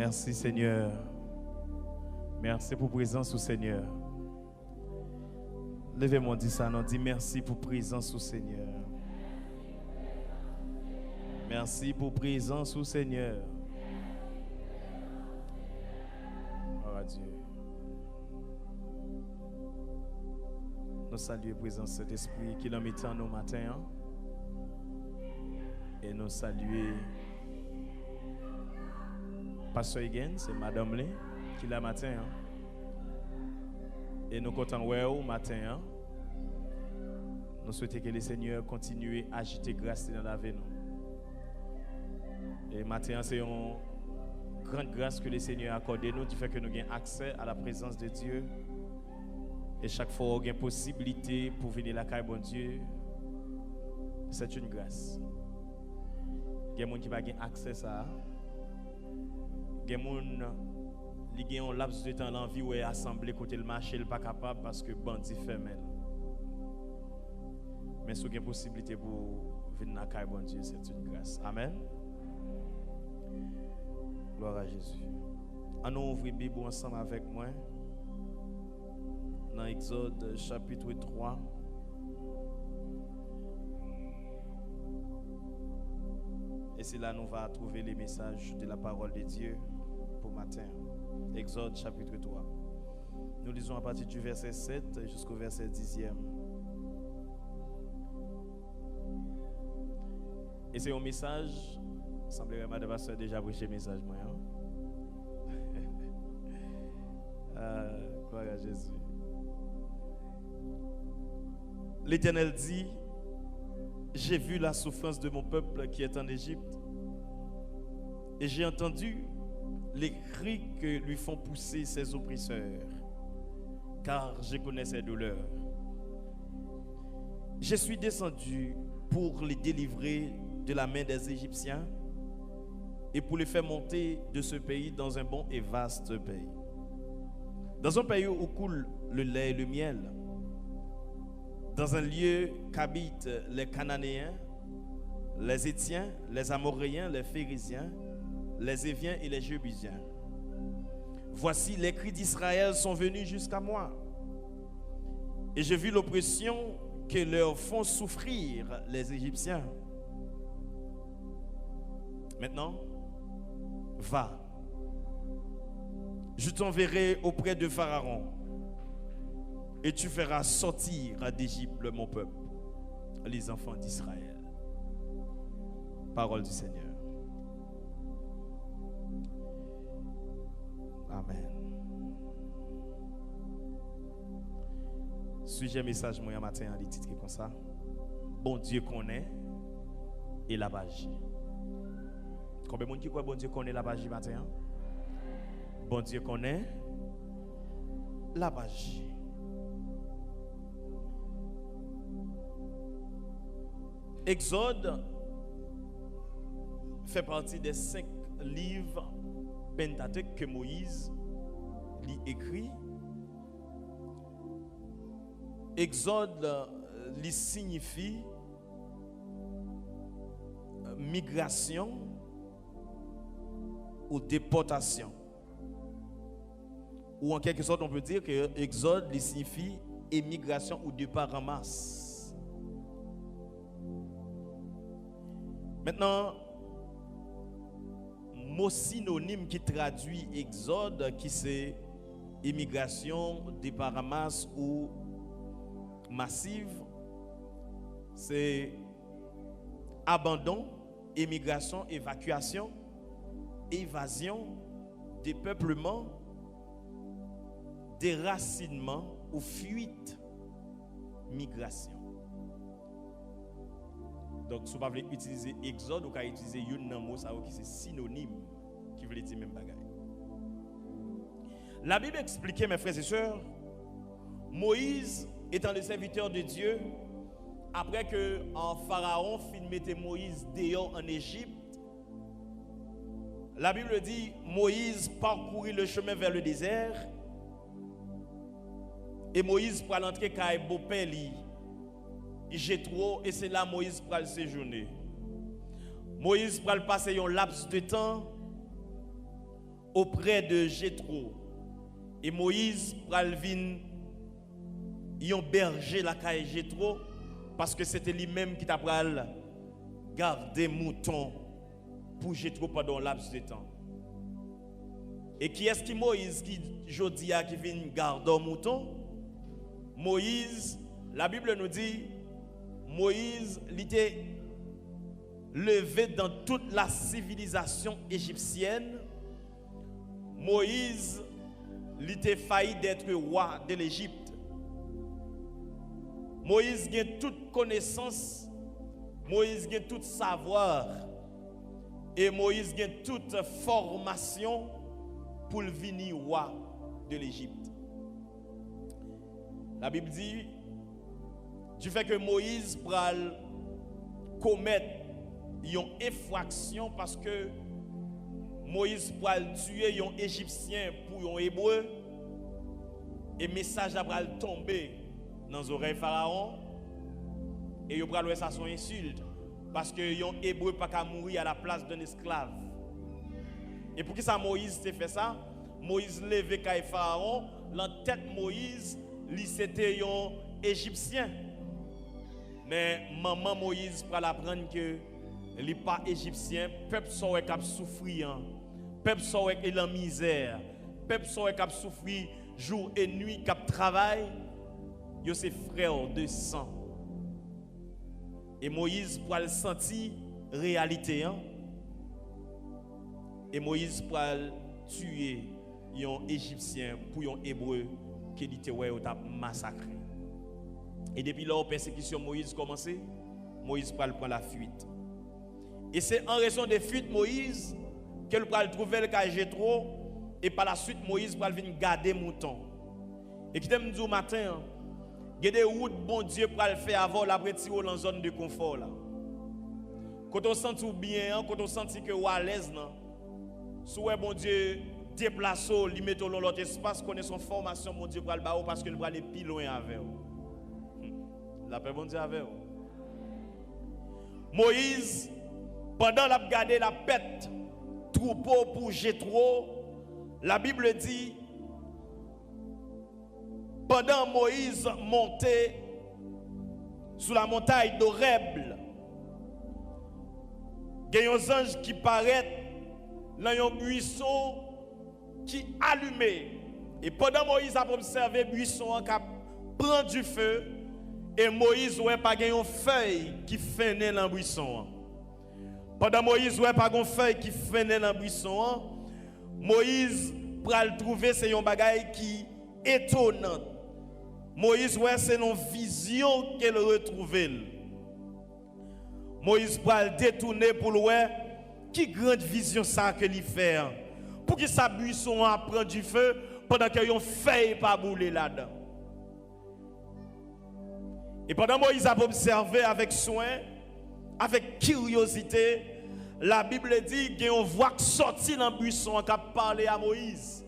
Merci Seigneur. Merci pour présence au Seigneur. Levez-moi, dis ça, non, dis merci pour présence au Seigneur. Merci pour présence au Seigneur. Gloire à Dieu. Nous saluons la présence de cet esprit qui l'a mis en nos matins. Et nous saluons Pasteur Egan, c'est Madame Lé qui l'a matin. Et nous comptons au matin. Nous souhaitons que le Seigneur continue à agiter grâce dans la vie. Et matin, c'est une grande grâce que le Seigneur a accordée nous qui fait que nous avons accès à la présence de Dieu. Et chaque fois, nous avons une possibilité pour venir à la bon Dieu. C'est une grâce. Il y a des gens qui n'ont pas accès à ça. Il y a des gens qui ont un laps de temps l'envie où ils assemblés côté le marché, ils ne sont pas capables parce que bandit fermé. Mais si vous avez une possibilité pour venir à la bon Dieu, c'est une grâce. Amen. Gloire à Jésus. Allons ouvrir la Bible ensemble avec moi. Dans Exode chapitre 3. Et c'est là que nous allons trouver les messages de la parole de Dieu pour matin. Exode chapitre 3. Nous lisons à partir du verset 7 jusqu'au verset 10e. Et c'est un message, il semblerait que Madame Pasteur déjà prêché le message. Gloire à Jésus. L'Éternel dit: j'ai vu la souffrance de mon peuple qui est en Égypte, et j'ai entendu les cris que lui font pousser ses oppresseurs, car je connais ses douleurs. Je suis descendu pour les délivrer de la main des Égyptiens et pour les faire monter de ce pays dans un bon et vaste pays, dans un pays où coule le lait et le miel, dans un lieu qu'habitent les Cananéens, les Hétiens, les Amoréens, les Phérésiens, les Éviens et les Jébusiens. Voici, les cris d'Israël sont venus jusqu'à moi, et j'ai vu l'oppression que leur font souffrir les Égyptiens. Maintenant, va, je t'enverrai auprès de Pharaon, et tu feras sortir d'Égypte mon peuple, les enfants d'Israël. Parole du Seigneur. Amen. Sujet message moi matin en titre comme ça. Bon Dieu connaît et la magie. Combien de monde qui croit bon Dieu connaît la magie matin? Bon Dieu connaît la magie. Exode fait partie des 5 livres Pentateuque que Moïse lit écrit. Exode lui signifie migration ou déportation. Ou en quelque sorte, on peut dire que Exode lui signifie émigration ou départ en masse. Maintenant, mot synonyme qui traduit Exode, qui c'est immigration, départ en masse ou massive, c'est abandon, émigration, évacuation, évasion, dépeuplement, déracinement ou fuite, migration. Donc, si vous pouvez utiliser Exode, vous pouvez utiliser un mot qui c'est synonyme, qui veut dire même bagaille. La Bible explique, mes frères et sœurs, Moïse étant le serviteur de Dieu, après que en Pharaon fin mettait Moïse dehors en Égypte, la Bible dit Moïse parcourit le chemin vers le désert et Moïse pour l'entrer car beau-père Jéthro, et c'est là Moïse pour le séjourner. Moïse pour le passer un laps de temps auprès de Jéthro. Et Moïse pral vinn yon berger la caille Jéthro parce que c'était lui-même qui t'a pral garder mouton pour Jéthro pendant laps de temps. Et qui est-ce qui Moïse qui jodi a qui vient garder mouton? Moïse, la Bible nous dit Moïse était levé dans toute la civilisation égyptienne. Moïse était failli d'être roi de l'Égypte. Moïse a toute connaissance, Moïse a tout savoir et Moïse a toute formation pour venir roi de l'Égypte. La Bible dit du fait que Moïse pral commettre une infraction parce que Moïse pral tuer un Égyptien pour un Hébreu et message a pral tomber dans les oreilles Pharaon et il pral ça son insulte parce que un Hébreu pas qu'à mourir à la place d'un esclave. Et pour qui ça Moïse s'est fait ça? Moïse levé kay Pharaon, la tête Moïse, lui c'était un Égyptien. Mais maman Moïse pour l'apprendre que il n'est pas égyptien, peuple soit cap souffrir, peuple soit en misère, peuple soit cap souffrir jour et nuit cap travail, yo ses frères de sang. Et Moïse pour le sentir réalité et Moïse pour tuer un égyptien pour un hébreu qui était massacré. Et depuis là, la persécution Moïse commencé, Moïse prend la fuite. Et c'est en raison de fuite Moïse qu'elle va trouver le cas Jéthro et par la suite Moïse va venir garder mouton. Et qui t'aime dire matin, il y a des routes bon Dieu pour le faire avant la tirer dans zone de confort là. Quand on sent bien, quand on sent que on à l'aise là, soit bon Dieu déplace ou lui met dans l'autre espace connaît son formation mon Dieu pour le bas parce que il va aller plus loin avec vous. La paix bon Dieu avec vous. Moïse pendant la garder la pète troupeau pour Jéthro, la Bible dit pendant Moïse montait sur la montagne d'Horeb, il y a un ange qui paraît dans un buisson qui allumé. Et pendant Moïse a observé le buisson qui prend du feu, et Moïse n'a pas une feuille qui fait dans le buisson. Pendant Moïse n'a pas une feuille qui fait dans le buisson, Moïse pral trouver c'est un bagage qui étonnant. Moïse c'est une vision qu'elle retrouve. Moïse pral détourner pour le qui grande vision ça que lui fait. Pour que sa buisson prend du feu pendant que yon feuille pas bouler là-dedans. Et pendant Moïse a observé avec soin, avec curiosité, la Bible dit qu'il y a une voix qui sortit dans le buisson qui a parlé à Moïse.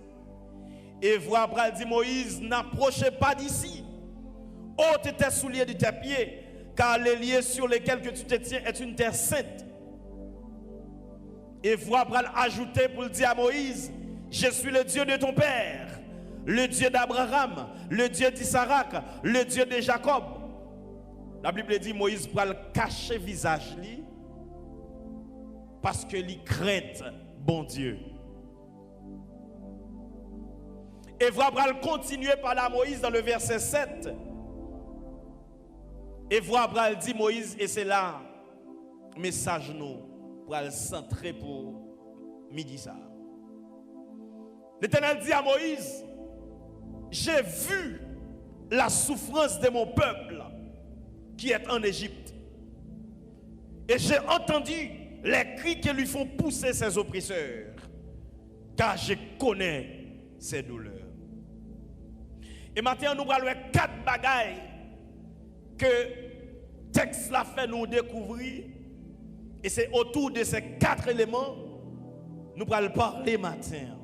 Et voix dit Moïse, n'approchez pas d'ici. Ôte tes souliers de tes pieds, car les lieux sur lesquels que tu te tiens est une terre sainte. Et voix ajouter pour dire à Moïse, je suis le Dieu de ton père, le Dieu d'Abraham, le Dieu d'Isaac, le Dieu de Jacob. La Bible dit Moïse pral cacher visage li parce que li craint bon Dieu. Et pral continuer par la Moïse dans le verset 7. Et pral dit Moïse et c'est là message nous pral centrer pour midi ça. L'Éternel dit à Moïse, j'ai vu la souffrance de mon peuple qui est en Égypte. Et j'ai entendu les cris qui lui font pousser ses oppresseurs, car je connais ses douleurs. Et maintenant, nous allons voir 4 bagailles que texte l'a fait nous découvrir. Et c'est autour de ces 4 éléments nous allons parler matin.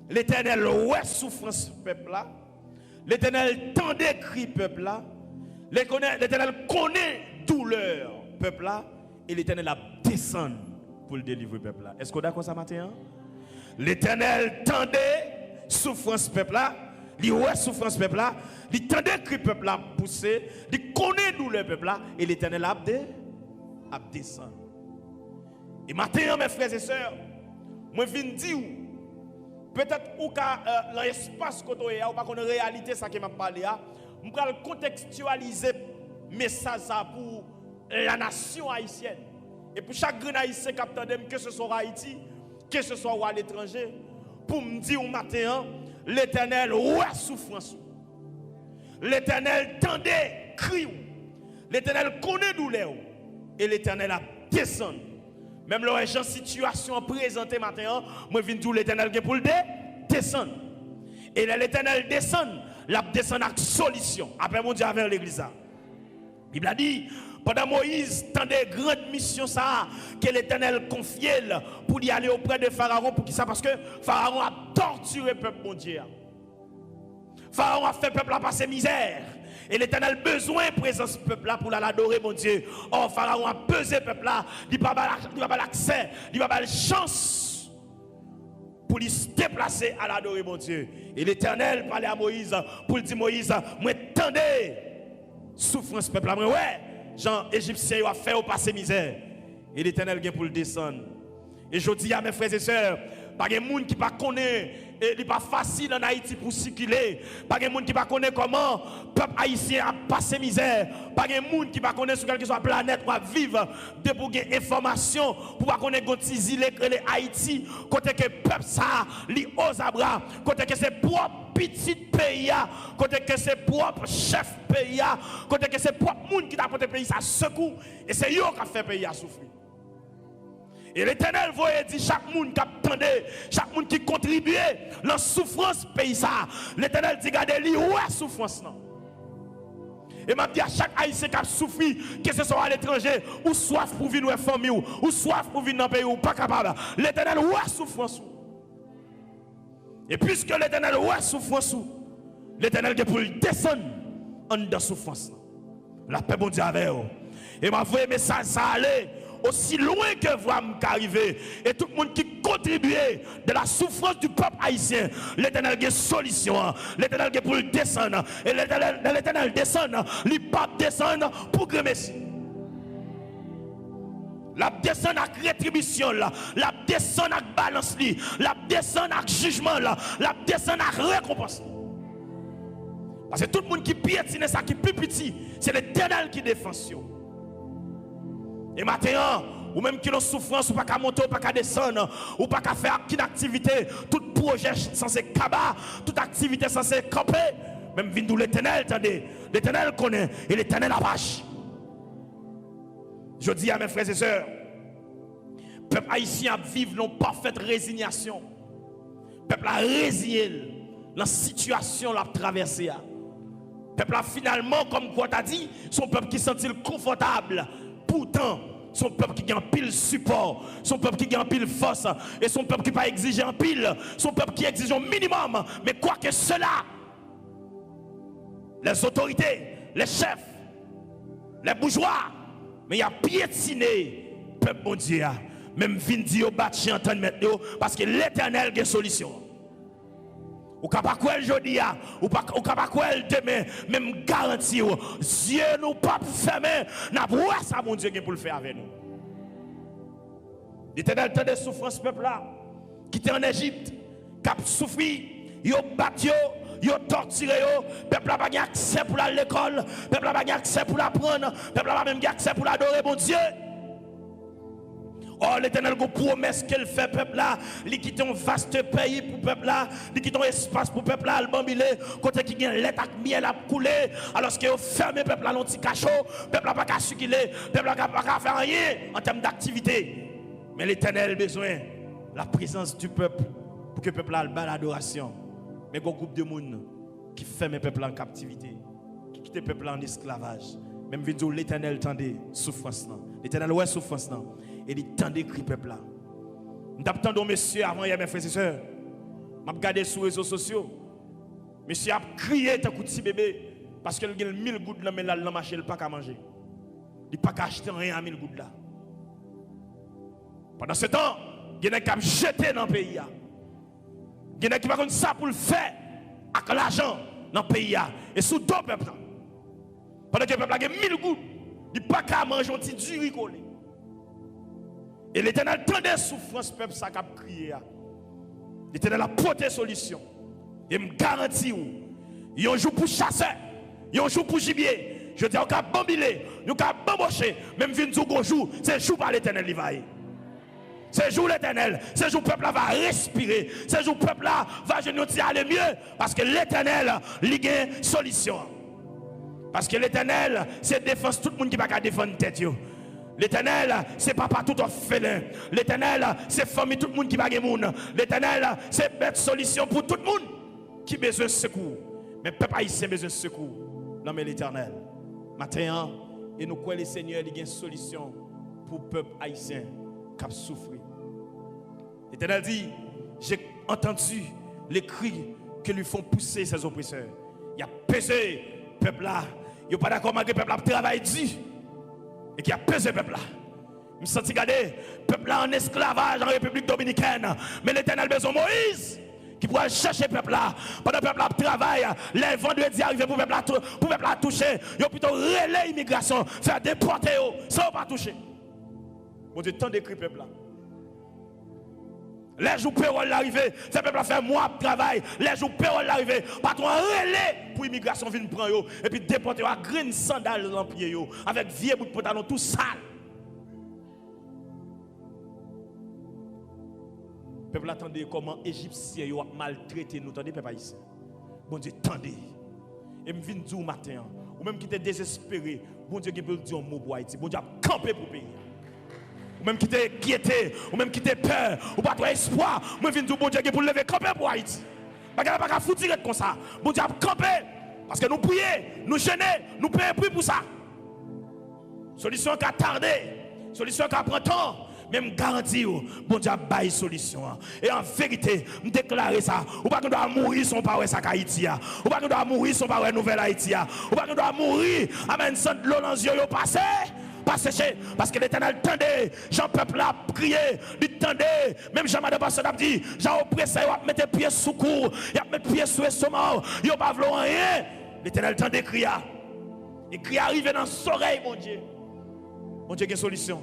L'Éternel ouais souffrance peuple là. L'Éternel tendait cri peuple là. L'Éternel connaît douleur peuple là. Et l'Éternel a descendu pour le délivrer peuple là. Est-ce qu'on est d'accord ça matin? L'Éternel tendait souffrance peuple là, il ouais souffrance peuple là, il tendait cri peuple là pousser, il connaît douleur peuple là et l'Éternel a descendu. Et maintenant mes frères et sœurs, moi viens dire peut-être ou dans l'espace côté ou pas connaît réalité ça qui m'a parlé là, on va contextualiser message ça pour la nation haïtienne et pour chaque grand haïtien qui attendait que ce soit Haïti, que ce soit à l'étranger, pour me dire au matin, l'Éternel ouais souffrance. L'Éternel tendait cri. L'Éternel connaît douleur et l'Éternel a descendu. Même là j'ai une situation présentée matin, moi viens tout l'Éternel qui pour le descendre. Et l'Éternel descend, la descend avec solution. Après mon Dieu avec l'église. La Bible a dit pendant Moïse tendait grande mission ça que l'Éternel confiait pour y aller auprès de Pharaon pour qui ça parce que Pharaon a torturé le peuple mon Dieu. Pharaon a fait le peuple à passer misère. Et l'Éternel besoin de présence peuple là pour l'adorer mon Dieu. Oh Pharaon a pesé le peuple là, il n'a pas l'accès, il n'a pas la chance pour lui se déplacer à l'adorer mon Dieu. Et l'Éternel parlait à Moïse pour lui dire Moïse, moi tendez souffrance peuple là, ouais. Jean Égyptien a fait au passé misère. Et l'Éternel vient pour le descendre. Et je dis à mes frères et sœurs, pas de monde qui ne connaît, il n'est pas facile en Haïti pour circuler. Pas de monde qui ne connaît comment le peuple haïtien a passé misère. Pas de monde qui ne connaît sur quelque planète pour vivre, de pour gagner information, pour pas connaître les îles que Haïti, côté que le peuple ça, li aux abras, côté que c'est propre petit pays, côté que c'est propre chef pays, côté que c'est propre monde qui t'a porté pays ça secoue et c'est eux qui a fait le pays à souffrir. Et l'Éternel voyait dire chaque monde qui attendait, chaque monde qui contribuait dans la souffrance pays ça. L'Éternel dit regardez lui ouais souffrance non. Et m'a dit à chaque haïtien qui a souffert, que ce soit à l'étranger ou soif pour venir dans famille ou soif pour venir dans le pays ou pas capable. L'Éternel ouais souffrance. Et puisque l'Éternel ouais souffrance, l'Éternel est pour descendre en dedans souffrance. La paix bon Dieu avec vous. Et m'a envoyé message ça aller aussi loin que vous m'arrivez et tout le monde qui contribuait de la souffrance du peuple haïtien, l'Éternel a une solution, l'Éternel est pour le descendre et l'Éternel descend, il pas descendre pour que Messie. La descend avec rétribution, la descend avec balance, la descend avec jugement, la descend avec récompense. Parce que tout le monde qui piétine ça, qui est plus petit, c'est l'Éternel qui défend. Et maintenant, ou même qui ont souffrance, ou pas qu'à monter, ou pas qu'à descendre, ou pas qu'à faire aucune activité, tout projet censé cabar, toute activité censée camper, même vindou l'Éternel, attendez, l'Éternel connaît, et l'Éternel apache. Je dis à mes frères et sœurs, peuple haïtien vivre dans parfaite résignation. Peuple a résigné dans la situation l'a traversée. Peuple a finalement, comme quoi t'as dit, son peuple qui sent confortable. Pourtant, son peuple qui a un pile support, son peuple qui a un pile force, et son peuple qui pas exiger un pile, son peuple qui exige un minimum. Mais quoi que cela, les autorités, les chefs, les bourgeois, mais il y a piétiné peuple bon Dieu, même vindi au bâti en train de mettre parce que l'Éternel a une solution. Ou pas quoi aujourd'hui, ou pas quoi demain, même garantie, Dieu nous pas fermé, n'a pas ça mon Dieu pour le faire avec nous. L'Éternel a des souffrances peuple là, qui était en Égypte, qui a souffert, yo battu, yo torturé, peuple n'a pas accès pour aller à l'école, peuple n'a pas accès pour l'apprendre, peuple n'a pas même accès pour l'adorer mon Dieu. Oh, l'Éternel a une promesse qu'elle fait peuple là, il quitte un vaste pays pour peuple là, il quitte un espace pour peuple là, le bambilé, côté qui gagne lait avec miel à couler, alors que fermé peuple là, l'on petit cachot, peuple là pas qu'à circuler, peuple là pas qu'à faire rien en termes d'activité. Mais l'Éternel a besoin de la présence du peuple pour que le peuple là ait l'adoration. Mais il y a un groupe de monde qui ferme le peuple en captivité, qui quitte le peuple en esclavage. Même vidéo l'Éternel tendait souffrance. L'Éternel ouais souffrance. Et il tendait cri peuple là. Nous avons monsieur avant hier mes frères et sœurs. M'a regardé sur les réseaux sociaux. Monsieur a crié tant petit bébé parce qu'il a 1000 gouttes là mais là il marché il pas qu'à manger. Il pas qu'à acheter rien à 1000 gouttes là. Pendant ce temps, il y a qui a jeté dans le pays. Il y en a qui ne ça pour le faire avec l'argent dans le pays. Et sous deux peuples. Pendant que le peuple a 1000 gouttes, il n'y a pas qu'à manger un petit du riz collé. Et l'Éternel tendait souffrance, peuple, ça a crié. L'Éternel a porté solution. Et me garantit, il y a un jour pour chasser, il y a un jour pour gibier. Je dis, on va bambiler, on va bambocher, même vin un jour, c'est jour par l'Éternel, il va y. C'est jour l'Éternel, c'est jour le peuple va respirer, c'est jour le peuple va aller mieux, parce que l'Éternel, il a une solution. Parce que l'Éternel, c'est défense tout le monde qui va défendre tête. L'Éternel, c'est papa tout orphelin. L'Éternel, c'est famille tout le monde qui va gagner. L'Éternel, c'est bête solution pour tout le monde qui a besoin de secours. Mais le peuple haïtien a besoin de secours. Non mais l'Éternel. Maintenant, et nous croyons le Seigneur, il y a une solution pour le peuple haïtien qui a souffert. L'Éternel dit, j'ai entendu les cris que lui font pousser ses oppresseurs. Il a pesé le peuple là. Il n'est pas d'accord malgré le peuple là travaille dur. Et qui a pesé le peuple là. Je me sens regarder le peuple là en esclavage en République dominicaine. Mais l'Éternel besoin de Moïse qui pourra chercher le peuple là. Pendant que le peuple là travaille, les vendredis arrivent pour le peuple là toucher. Il a plutôt relais l'immigration, faire déporter sans pas toucher. Bon Dieu, tant d'écrit peuple là. Les jours payroll l'arrivée, ce peuple a fait mois de travail. Les jours payroll l'arrivée, patron relais pour l'immigration vienne prendre yo et puis déporter à green sandales dans pied yo avec vieux bout de pantalon tout sale. Le peuple attendait comment Égyptiens yo maltraité nous, attendez peuple ici. Bon Dieu, attendez. Et me vinn dire matin ou même qui était désespéré, bon Dieu qui peut dire un mot pour Haïti. Bon Dieu a campé pour payer. Ou même qui t'es inquiété, ou même qui t'es peur, ou pas trop espoir, moi je viens dire bon Dieu pour lever camper pour Haïti. Pas qu'à foutre comme ça. Bon Dieu a campé parce que nous prions, nous gêner, nous payons prix pour ça. Solution qui a tardé, solution qui a pris temps, même garantie, bon Dieu a baillé solution. Et en vérité, je déclare ça, ou pas qu'on doit mourir son parole ça Haïti, ou pas qu'on doit mourir son parole nouvelle Haïti, ou pas qu'on doit mourir, amen, sans de l'eau dans les yeux passé. Pas séché, parce que l'Éternel tendait, Jean peuple a crié, il tendait, même Jean-Madame Pasteur a dit, Jean oppressé, il va mettre pied sous cour, il va mettre pied sous l'estomac, il va pas vouloir rien. L'Éternel tendait crier. Et cri arrive dans son oreille, mon Dieu. Mon Dieu, il y a une solution.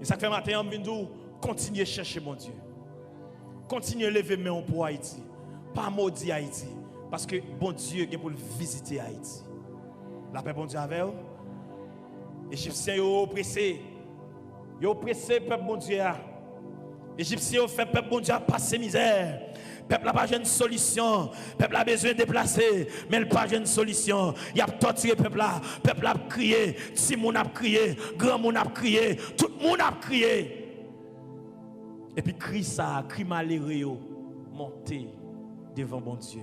Et ça fait matin, on vient nous continuer à chercher mon Dieu. Continuer à lever mes mains pour Haïti. Pas maudit Haïti. Parce que bon Dieu est pour visiter Haïti. La paix, bon Dieu, avec vous. Les Égyptiens ont oppressé. Ils ont oppressé le peuple bon Dieu. Les Égyptiens ont fait peuple bon Dieu passer misère. Le peuple n'a pas une solution. Le peuple a besoin de déplacer. Mais il n'a pas une solution. Il a torturé le peuple là. Le peuple a crié. Petit monde a crié. Grand monde a crié. Tout le monde a crié. Et puis cri ça, cri malheureux, monter devant bon Dieu.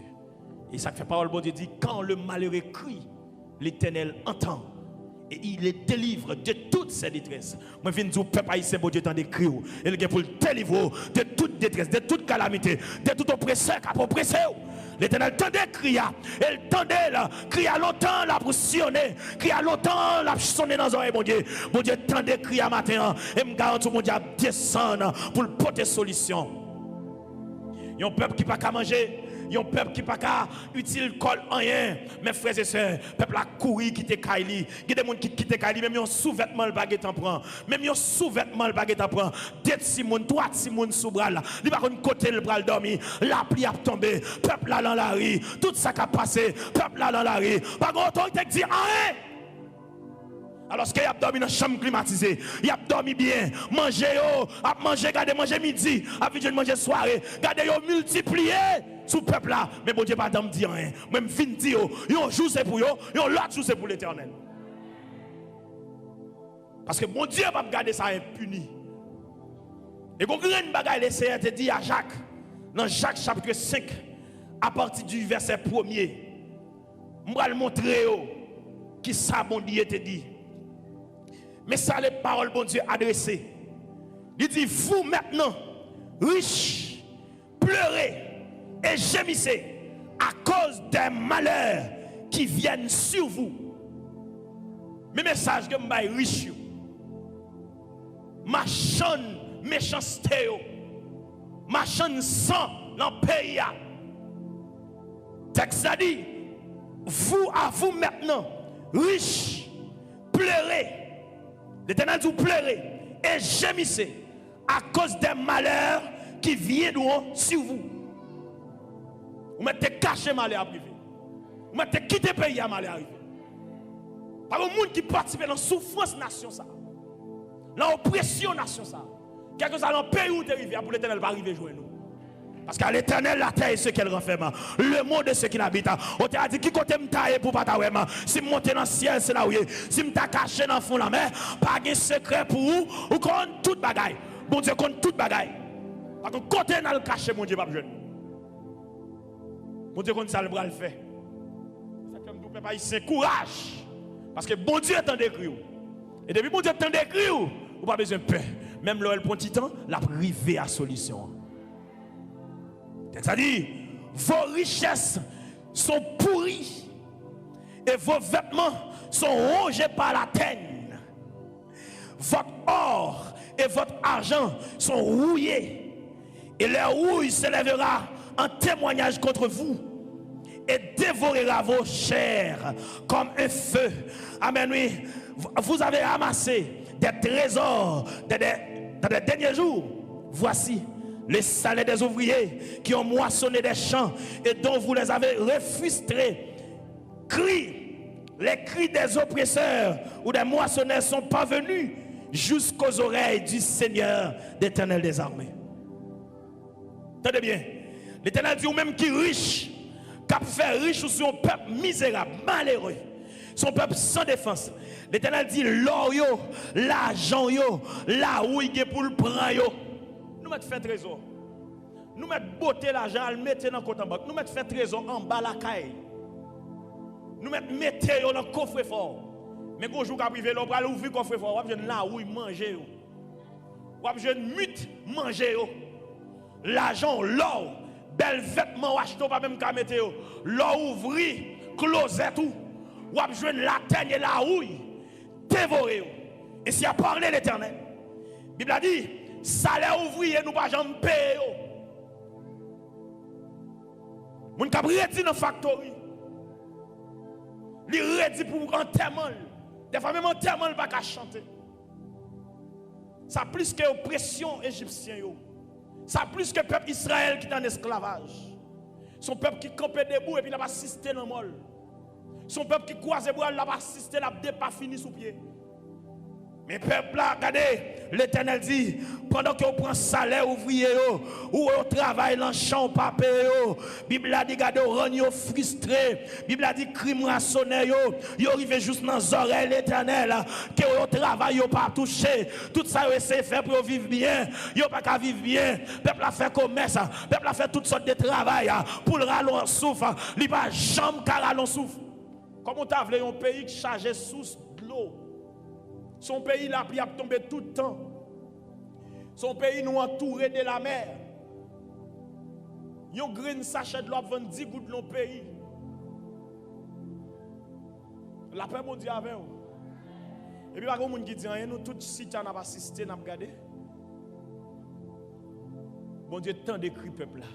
Et ça fait parole bon Dieu dit, quand le malheureux crie, l'Éternel entend. Et il les délivre de toutes ses détresses. Moi, je viens de dire, peuple haïtien, bon Dieu, t'en décrit. Et il est pour le délivrer de toute détresse, de toute calamité, de tout oppresseur qui a oppressé. L'Éternel tendait crier. Elle tendait là, crier longtemps là pour sillonner. Crier longtemps là pour sonner dans les oreilles, mon Dieu. Bon Dieu, tendait crier matin. Et me garantit, mon Dieu, à descendre pour le porter solution. Il y a un peuple qui n'a pas qu'à manger. Il y a un peuple qui n'a pas utile col en rien. Mes frères et sœurs, le peuple a couru, quitté Kaili. Il y a des gens qui quittent Kaili, même un sous-vêtement le baguette en prend. Même un sous-vêtement le baguette en prend. Deux Simon, trois Simon sous bras là. Il va contre côté le bras dormi. La pluie a tombé. Peuple là dans la rue. Tout ça qui a passé. Peuple là dans la rue. Par contre, autorité qui dit rien. Alors qu'il a dormi dans la chambre climatisée, il a dormi bien, manger, a mangé, gardez manger midi, a vu manger soirée, gardez yo multiplié sous le peuple là. Mais bon Dieu pas d'homme dire rien. Même fin dire, un jour c'est pour yo, l'autre jour c'est pour l'Éternel. Parce que bon Dieu va garder ça impuni. Et quand une bagaille le Seigneur te dit à Jacques, dans Jacques chapitre 5, à partir du verset 1er, je vais le montrer qui ça bon Dieu te dit. Mais ça, les paroles, bon Dieu, adressées. Il dit, vous maintenant, riches, pleurez et gémissez à cause des malheurs qui viennent sur vous. Mes messages que je suis riche, ma chaîne méchanceté, marchand sang dans le pays. Texte a dit, vous à vous maintenant, riches, pleurez. L'Éternel dit, pleurez et gémissez à cause des malheurs qui viendront sur vous. Vous mettez caché malheur à privé. Vous mettez quitté le pays à malheur arrivé. Par le monde qui participe dans la souffrance nation ça. Dans l'oppression nation ça. Quelque chose dans le pays où tu arrives pour l'Éternel va arriver jouer nous. Parce qu'à l'Éternel, la terre est ce qu'elle renferme. Le monde est ce qu'il habite. On t'a dit qui côté m'taille pour pas t'aouer. Si monter dans le ciel, c'est là où il est. Si m'ta caché dans le fond de la mer, pas de secret pour vous, ou compte toute bagaille. Bon Dieu compte toute bagaille. Parce que côté dans le caché, mon Dieu, pas jeune. Mon Dieu compte ça le bras le fait. Ça comme tout peuple c'est courage. Parce que bon Dieu est en décrit. Et depuis bon Dieu est en décrit, vous pas besoin de peur. Même là, elle prend petit temps, la privé à solution. C'est-à-dire, vos richesses sont pourries et vos vêtements sont rongés par la teigne. Votre or et votre argent sont rouillés et leur rouille s'élèvera en témoignage contre vous et dévorera vos chairs comme un feu. Amen, oui. Vous avez amassé des trésors dans les derniers jours. Voici les salaires des ouvriers qui ont moissonné des champs et dont vous les avez refrustrés. Les cris des oppresseurs ou des moissonneurs sont parvenus jusqu'aux oreilles du Seigneur d'Éternel des armées. Tenez bien, l'Éternel dit ou même qui est riche, qui a fait riche sur un peuple misérable, malheureux, son peuple sans défense. L'Éternel dit l'or yo, l'argent yo, la ouille pour le prendre yo. Nous mettons fait trésor. Nous mettons beauté l'argent, le mettre dans le compte en banque. Nous mettons fait trésor en bas la caille. Nous mettons mettre dans le coffre fort. Mais quand jour qu'à privé, on va ouvrir le coffre fort. On va là où manger. On va mute manger. L'argent, l'or, bel vêtement, acheter pas même qu'à mettre. L'or ouvri, closet tout. On va la teigne et la houille. Dévorer. Et si a parlé l'Éternel, la Bible a dit, salaire ouvrier, nous pas jamais payer. Moun kap redi dans factory. Li redi pour enterrement. Des fois même enterrement pas qu'à chanter. Ça plus que oppression égyptien yo. Ça plus que peuple Israël qui est en esclavage. Son peuple qui campait debout et puis il n'a pas assisté dans le mol. Son peuple qui croise les bras, il n'a pas assisté, il n'a pas fini sous pied. Mais peuple là, regardez, l'Éternel dit, pendant que vous prenez salaire ouvrier, ou vous travaillez dans le champ, pas payé, Bible a dit, regardez, vous rendez frustré. Bible a dit, crime rassonné, vous arrivez juste dans les oreilles l'Éternel, que vous travaillez, vous pas touché. Tout ça, vous essayez de faire pour vivre bien. Vous pas qu'à vivre bien. Peuple a fait commerce, peuple a fait toutes sortes de travail pour le rallon souffle. Il n'y a pas jamais qu'à rallon souffle. Comment tu as vu un pays qui charge sous de l'eau? Son pays là, puis a tombé tout le temps. Son pays nous entouré de la mer. Yon green sachet de l'eau vend 10 gouttes dans le pays. La paix mon Dieu avec vous. Et puis il y a des gens qui disent, nous tout site n'a pas assisté, n'a pas regardé. Bon Dieu, tant d'écrit peuple là.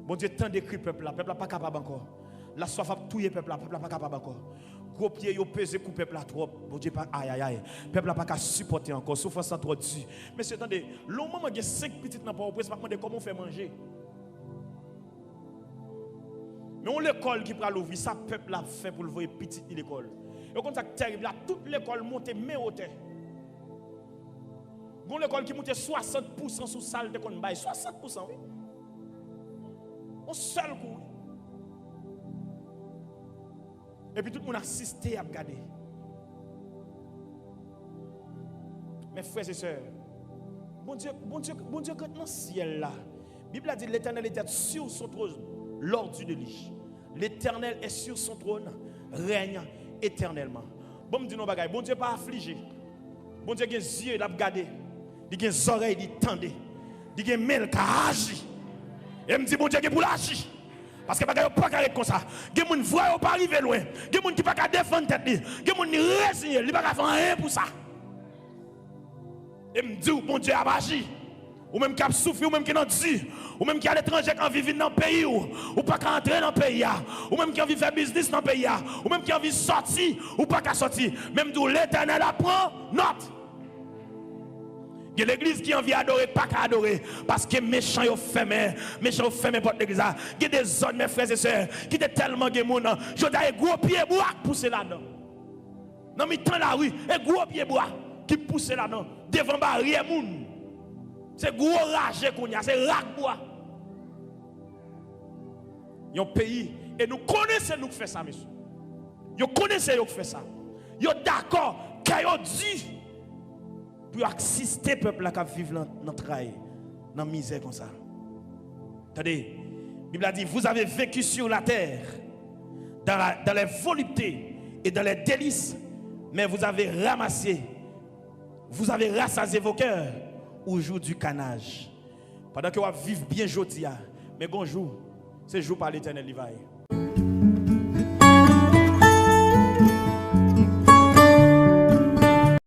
Bon Dieu, tant d'écrit peuple là. Peuple là pas capable encore. La soif a tué peuple là, peuple là pas capable encore. Gros pied yo pesé coup peuple là trop. Bon Dieu pas aïe aïe aïe. Peuple là pas capable supporter encore, souffrance trop dur. Mais c'est attendez, l'homme maman a 5 petites dans pas presse pas demander comment on fait manger. Mais on l'école qui prend l'ouvrir, ça peuple là fait pour le voir petit l'école. Et comme ça terrible là, toute l'école monte mais hauteur. Gon l'école qui monte 60% sous salle de kon bail, 60% oui. On seul coup. Et puis tout le monde assisté à regarder. Mes frères et sœurs, bon Dieu, quand dans le ciel là, la Bible a dit l'Éternel était sur son trône, l'ordre de lui. L'Éternel est sur son trône, règne éternellement. Bon, me dit non bagaille, bon Dieu pas affligé. Bon Dieu a des yeux, il a regardé. Il a des oreilles, il tendait. Il a des mains qui agit. Et me dit bon Dieu qui pour l'agir. Parce que bagaille pas carré comme ça. Des gens voient pas arriver loin. Des gens qui pas défendre tête. Des gens qui résigner, il pas faire rien pour ça. Et me dit bon Dieu a agi. ou même qui a souffert, ou même qui n'a dit, ou même qui est à l'étranger qui a envie de vivre dans le pays, ou pas qu'à entrer dans le pays, ou même qui a envie de faire business dans le pays, ou même qui a envie de sortir, ou pas qu'à sortir. Même d'où l'Éternel apprend, note. Il y a l'église qui a envie d'adorer, pas qu'à adorer, parce que méchants ont fermé porte l'église. Il y a des zones, mes frères et sœurs, qui étaient tellement de gens, je dis, gros pied bois pousser là-dedans. Dans mi temps la rue, et gros pied bois qui pousse là-dedans, devant barrière moun. C'est gros rage qu'on y a, c'est rac bois. Il y a un pays, et nous connaissons nous qui fait ça, monsieur. Nous connaissons nous qui fait ça. Nous d'accord, quand nous dit, pour assister le peuple qui vit dans le travail, dans la misère comme ça. Attendez, la Bible a dit, vous avez vécu sur la terre, dans les voluptés et dans les délices, mais vous avez rassasié vos cœurs au jour du canage. Pendant que vous vivez bien aujourd'hui, mais bon jour, c'est jour par l'Éternel.